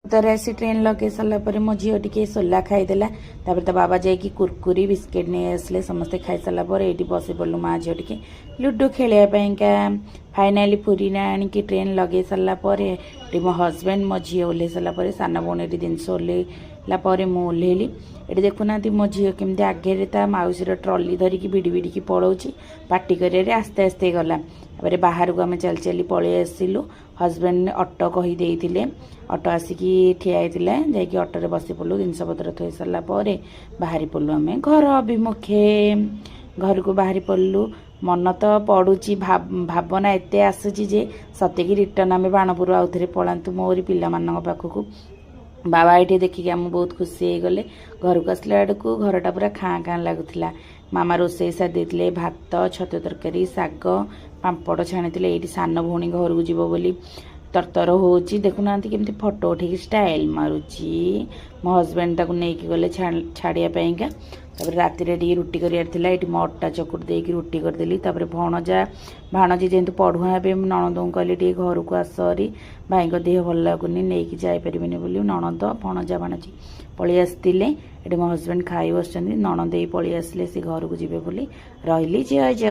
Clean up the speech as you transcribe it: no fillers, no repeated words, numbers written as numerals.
तर आसी ट्रेन लगे सारा पर मो झील टी सोला खाईदेला ता बाबा जाकि कुरकुरी बिस्किट नहीं आसले समस्ते खाई सारापर ये बस पड़ू माँ झील टी लुडो खेलवाईका फाइनाली पुरी ना आणिकी ट्रेन लगे सारापर मो हजबैंड मो झी ओह्ल सारापर सान भौणी जिनस ओह्लैला मु ओह्लैली ये देखुना मो झी केमती आगे ता मौसीर ट्रली धरिकी भिड़ी भिड़िकी पलाऊँ पार्टी कर आस्ते आस्ते गला बाहर को आम चल चली पलि आसिलु हजबैंड ऑटो कहीदे ऑटो आसिकी ठिया जाकि ऑटो बसी पड़ू जिनपतर थोई सारापर बाहरी पड़ू आम घर अभिमुखे घर को बाहरी पड़ू मन तो पड़ुची भावना एत आसूची जे सत्यकी रिटर्न आम बाणपुर आउ थे पलांतु मोरी पिला पाखक बाबा ये देखिए आम बहुत खुशी हो गले घर को आसला आड़क घरटा पूरा खाँ खाँ लगुला मामा रोसे सारी भात छतु तरकारी शाग पापड़ छाणी ये सान भौणी घर को जीव बोली तरतर हो देखुना केमती फोटो उठे स्टाइल मारुची मो हजबैंड ताक नहीं गले छाड़ियापाईका राति रुटी कर मो अटा चकुट देकी रुटी करदेली भणजा भाणजी जेहेतु पढ़ुआ हे नणद कहली टे घर को आसरी भाई देह भल लगुनि नहीं जापर बोली नणद भणजा भाणजी पलि आसते ये मो हजबैंड खाई बस नणद पलि आसिले सी घर को जी बोली रही जय जय।